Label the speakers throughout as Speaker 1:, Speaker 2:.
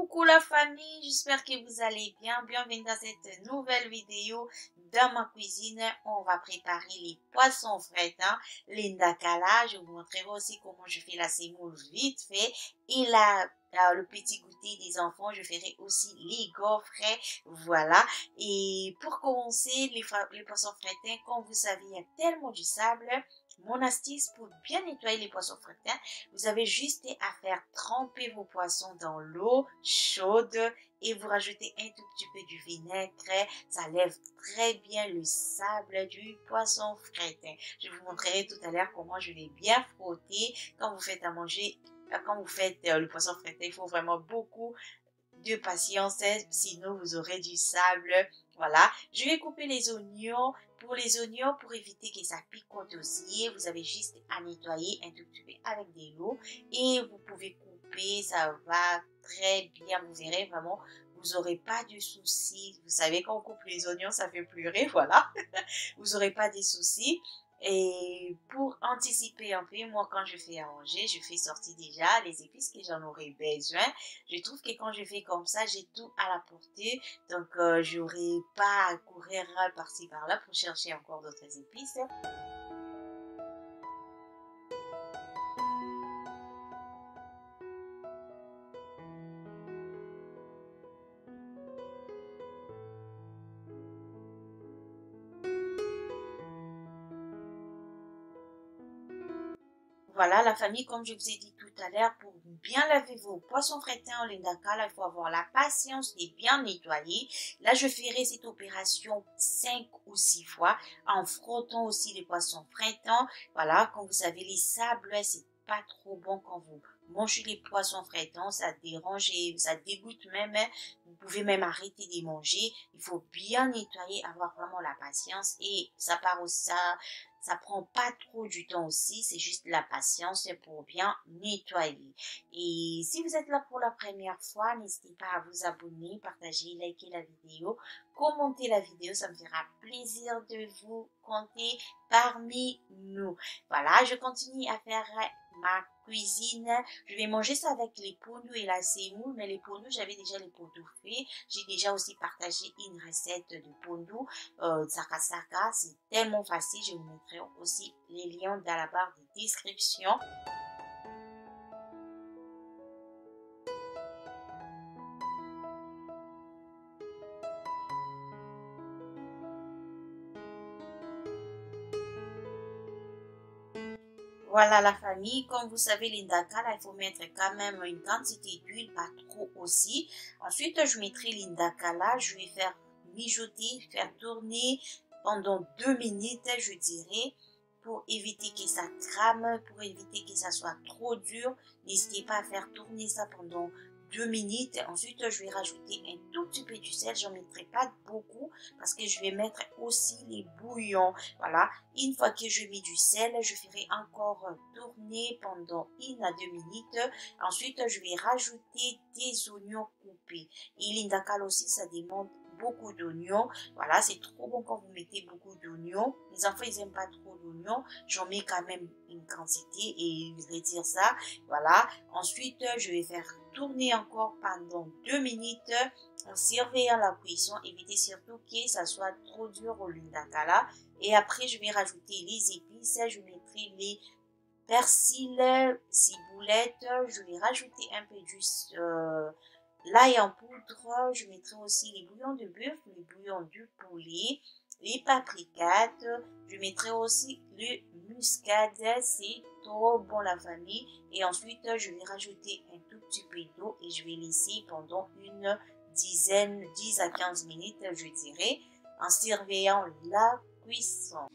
Speaker 1: Coucou la famille, j'espère que vous allez bien. Bienvenue dans cette nouvelle vidéo dans ma cuisine. On va préparer les poissons frais, les ndakala. Je vous montrerai aussi comment je fais la semoule vite fait. Et le petit goûter des enfants, je ferai aussi les gaufres. Voilà. Et pour commencer, les poissons frais, comme vous savez, il y a tellement du sable. Mon astuce pour bien nettoyer les poissons frais, vous avez juste à faire tremper vos poissons dans l'eau chaude et vous rajoutez un tout petit peu du vinaigre. Ça lève très bien le sable du poisson frais. Je vous montrerai tout à l'heure comment je l'ai bien frotté. Quand vous faites à manger, quand vous faites le poisson frais, il faut vraiment beaucoup de patience, sinon vous aurez du sable. Voilà, je vais couper les oignons. Pour les oignons, pour éviter que ça picote aussi, vous avez juste à nettoyer un tout petit peu avec de l'eau et vous pouvez couper, ça va très bien, vous verrez vraiment, vous n'aurez pas de soucis. Vous savez, quand on coupe les oignons, ça fait pleurer, voilà. Vous n'aurez pas de soucis. Et pour anticiper un peu, moi quand je fais à manger, je fais sortir déjà les épices que j'en aurais besoin. Je trouve que quand je fais comme ça, j'ai tout à la portée. Donc j'aurai pas à courir par-ci par-là pour chercher encore d'autres épices. Voilà la famille, comme je vous ai dit tout à l'heure, pour bien laver vos poissons frais en ndakala, il faut avoir la patience de bien nettoyer. Là, je ferai cette opération 5 ou 6 fois en frottant aussi les poissons frais. Voilà, comme vous savez, les sables, c'est pas trop bon quand vous mangez les poissons frais, ça dérange et ça dégoûte même. Vous pouvez même arrêter de manger. Il faut bien nettoyer, avoir vraiment la patience et ça part aussi ça prend pas trop du temps aussi, c'est juste la patience pour bien nettoyer. Et si vous êtes là pour la première fois, n'hésitez pas à vous abonner, partager, liker la vidéo, commenter la vidéo, ça me fera plaisir de vous compter parmi nous. Voilà, je continue à faire ma cuisine. Je vais manger ça avec les pondous et la semoule, mais les pondous, j'avais déjà les pondous faits. J'ai déjà aussi partagé une recette de pondous, sakasaka. C'est tellement facile, je vous mettrai aussi les liens dans la barre de description. Voilà la famille, comme vous savez, les ndakala, il faut mettre quand même une quantité d'huile, pas trop aussi. Ensuite, je mettrai les ndakala, je vais faire mijoter, faire tourner pendant 2 minutes, je dirais, pour éviter que ça crame, pour éviter que ça soit trop dur. N'hésitez pas à faire tourner ça pendant 2 minutes. Ensuite, je vais rajouter un tout petit peu du sel. J'en mettrai pas beaucoup parce que je vais mettre aussi les bouillons. Voilà. Une fois que je mets du sel, je ferai encore tourner pendant 1 à 2 minutes. Ensuite, je vais rajouter des oignons coupés. Et l'indakal aussi, ça demande beaucoup d'oignons. Voilà, c'est trop bon quand vous mettez beaucoup d'oignons. Les enfants, ils aiment pas trop d'oignons. J'en mets quand même une quantité et ils retirent ça. Voilà. Ensuite, je vais faire tourner encore pendant 2 minutes en surveillant la cuisson. Évitez surtout que ça soit trop dur au ndakala. Et après, je vais rajouter les épices. Je mettrai les persil, ciboulette. Je vais rajouter un peu du l'ail en poudre, je mettrai aussi les bouillons de bœuf, les bouillons du poulet, les paprikates, je mettrai aussi le muscade, c'est trop bon la famille. Et ensuite, je vais rajouter un tout petit peu d'eau et je vais laisser pendant une 10 à 15 minutes, je dirais, en surveillant la cuisson.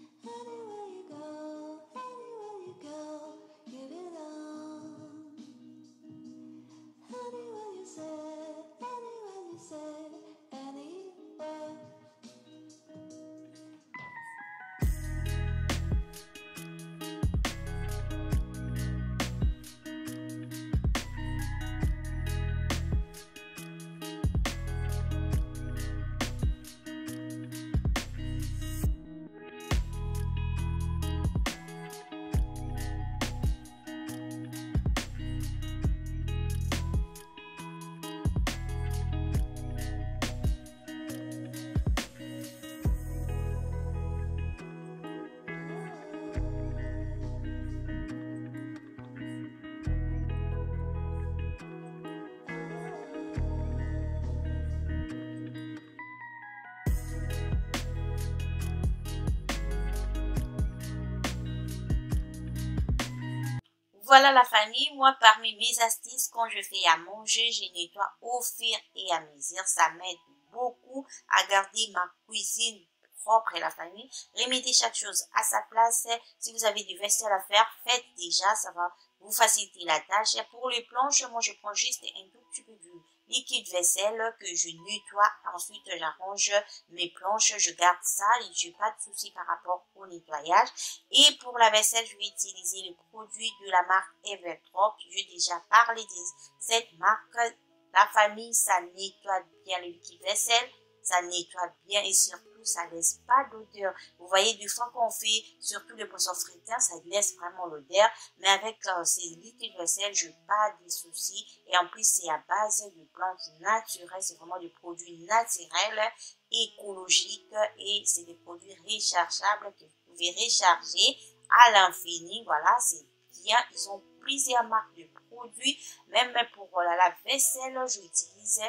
Speaker 1: Voilà la famille, moi parmi mes astuces quand je fais à manger, je nettoie au fur et à mesure. Ça m'aide beaucoup à garder ma cuisine propre et la famille. Remettez chaque chose à sa place. Si vous avez du vaisselle à faire, faites déjà, ça va vous faciliter la tâche. Et pour les planches, moi je prends juste un tout petit peu de liquide vaisselle que je nettoie. Ensuite, j'arrange mes planches, je garde ça et je n'ai pas de souci par rapport au nettoyage. Et pour la vaisselle, je vais utiliser le produit de la marque Evertrop. J'ai déjà parlé de cette marque. La famille, ça nettoie bien le liquide vaisselle, ça nettoie bien et surtout, ça laisse pas d'odeur. Vous voyez, du fois qu'on fait, surtout le poisson fritteur, ça laisse vraiment l'odeur. Mais avec ces liquides vaisselle, je n'ai pas de soucis. Et en plus, c'est à base de plantes naturelles. C'est vraiment des produits naturels, écologiques et c'est des produits rechargeables que vous pouvez recharger à l'infini. Voilà, c'est bien. Ils ont plusieurs marques de produits. Même pour la vaisselle, j'utilise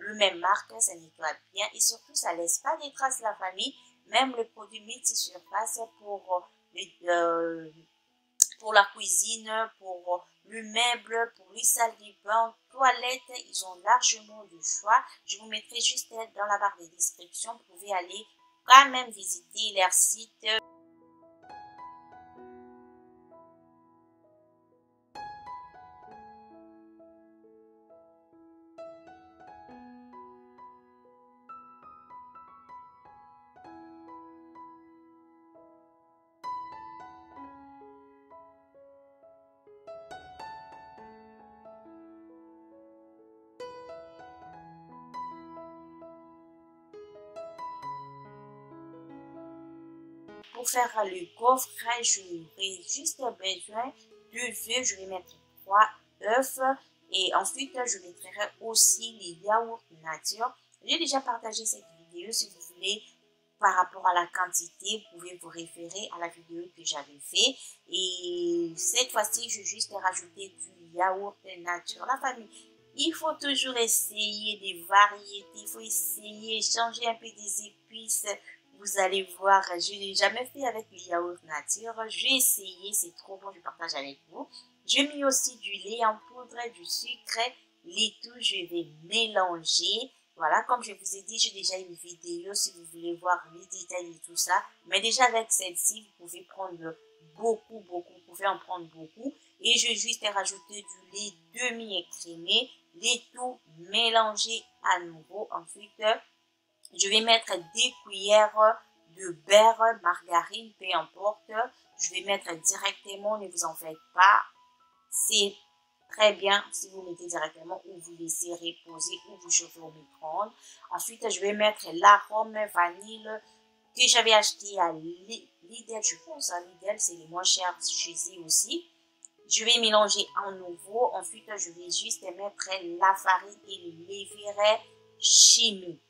Speaker 1: le même marque, ça nettoie bien et surtout ça laisse pas de traces la famille. Même le produit multi-surface pour la cuisine, pour le meuble, pour les salles de bain, toilettes, ils ont largement du choix. Je vous mettrai juste dans la barre de description. Vous pouvez aller quand même visiter leur site. Pour faire le coffre, j'aurai juste besoin de œufs. Je vais mettre 3 œufs et ensuite je mettrai aussi les yaourts nature. J'ai déjà partagé cette vidéo. Si vous voulez, par rapport à la quantité, vous pouvez vous référer à la vidéo que j'avais fait. Et cette fois-ci, je vais juste rajouter du yaourt nature. La famille, il faut toujours essayer des variétés. Il faut essayer, changer un peu des épices. Vous allez voir, je n'ai jamais fait avec le yaourt nature. J'ai essayé, c'est trop bon, je partage avec vous. J'ai mis aussi du lait en poudre, du sucre, les tout, je vais mélanger. Voilà, comme je vous ai dit, j'ai déjà une vidéo si vous voulez voir les détails et tout ça. Mais déjà avec celle-ci, vous pouvez prendre beaucoup, vous pouvez en prendre beaucoup. Et je vais juste rajouter du lait demi-écrémé, les tout mélanger à nouveau. Ensuite, je vais mettre 2 cuillères de beurre, margarine, peu importe. Je vais mettre directement, ne vous en faites pas. C'est très bien si vous mettez directement ou vous laissez reposer ou vous chauffez au micro-ondes. Ensuite, je vais mettre l'arôme vanille que j'avais acheté à Lidl. Je pense à Lidl, c'est les moins chers chez eux aussi. Je vais mélanger à nouveau. Ensuite, je vais juste mettre la farine et le levure chimique.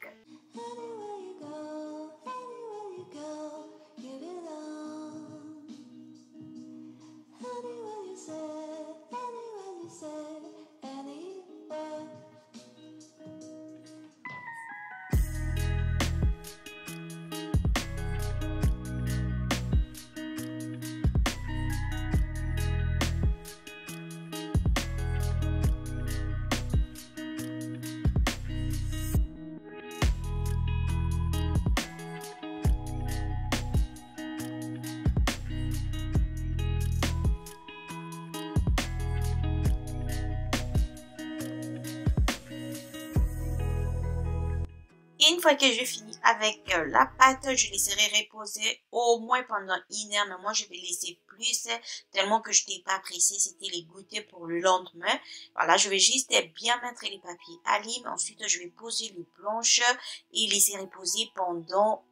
Speaker 1: Une fois que je finis avec la pâte, je laisserai reposer au moins pendant 1 heure. Mais moi, je vais laisser plus tellement que je n'étais pas pressée. C'était les goûters pour le lendemain. Voilà, je vais juste bien mettre les papiers à lime. Ensuite, je vais poser les planches et laisser reposer pendant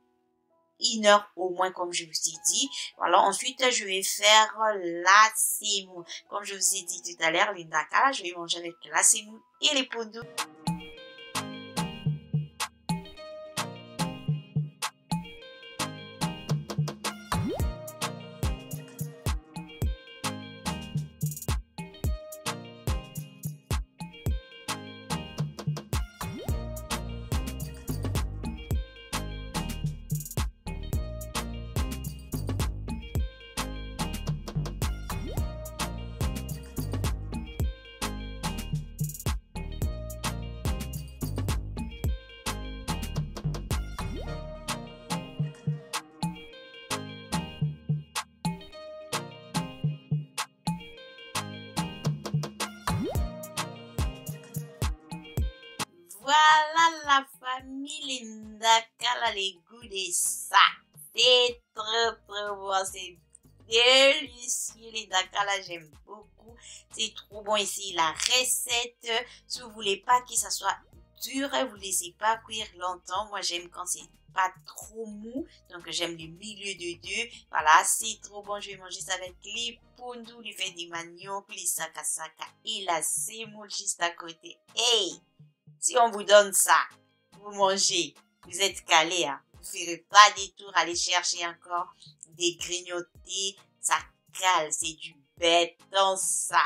Speaker 1: 1 heure au moins, comme je vous ai dit. Voilà, ensuite, je vais faire la semoule. Comme je vous ai dit tout à l'heure, l'indakala, je vais manger avec la semoule et les pots d'eau. Voilà la famille Linda Kala, les goûts de ça. C'est trop bon, c'est délicieux Linda Kala, j'aime beaucoup. C'est trop bon ici la recette. Si vous voulez pas que ça soit dur, vous laissez pas cuire longtemps. Moi j'aime quand c'est pas trop mou, donc j'aime le milieu de deux. Voilà, c'est trop bon. Je vais manger ça avec les pondous, les fèves de manioc, les saka et la semoule juste à côté. Hey! Si on vous donne ça, vous mangez, vous êtes calé, hein. Vous ne ferez pas des tours, aller chercher encore des grignotés, ça cale, c'est du béton ça.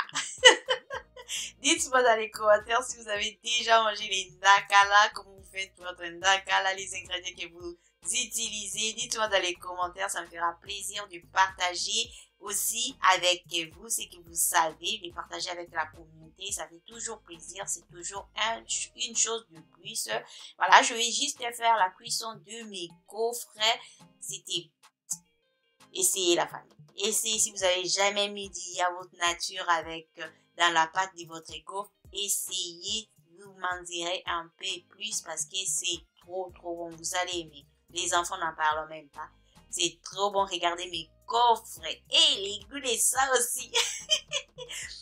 Speaker 1: Dites-moi dans les commentaires si vous avez déjà mangé les ndakala, comment vous faites votre ndakala, les ingrédients que vous utilisez. Dites-moi dans les commentaires, ça me fera plaisir de partager aussi avec vous ce que vous savez, de partager avec la communauté. Ça fait toujours plaisir, c'est toujours une chose de plus. Voilà, je vais juste faire la cuisson de mes gaufres. C'était essayez la famille. Essayez si vous n'avez jamais mis du yaourt nature avec dans la pâte de votre gaufre. Essayez, vous m'en direz un peu plus parce que c'est trop bon. Vous allez aimer. Les enfants n'en parlent même pas. C'est trop bon. Regardez mes gaufres. Et les goûts de ça aussi.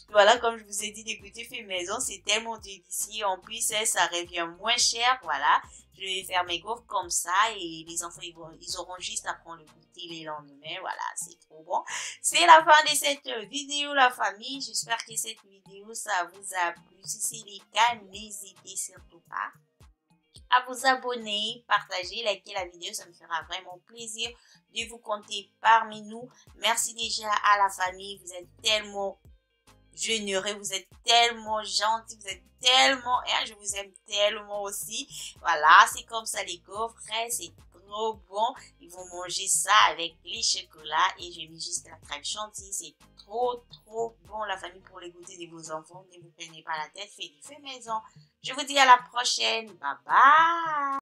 Speaker 1: Voilà, comme je vous ai dit, d'écouter fait maison, c'est tellement délicieux. En plus, ça revient moins cher. Voilà. Je vais faire mes gaufres comme ça et les enfants, ils auront juste à prendre le goûter les lendemains. Voilà, c'est trop bon. C'est la fin de cette vidéo, la famille. J'espère que cette vidéo, ça vous a plu. Si c'est le cas, n'hésitez surtout pas à vous abonner, partager, liker la vidéo. Ça me fera vraiment plaisir de vous compter parmi nous. Merci déjà à la famille. Vous êtes tellement généreux, vous êtes tellement gentil, vous êtes tellement, et je vous aime tellement aussi. Voilà, c'est comme ça les gaufres, c'est trop bon. Ils vont manger ça avec les chocolats et je mets juste la crème chantilly. C'est trop bon la famille pour les goûter de vos enfants. Ne vous prenez pas la tête, faites du fait maison. Je vous dis à la prochaine. Bye bye.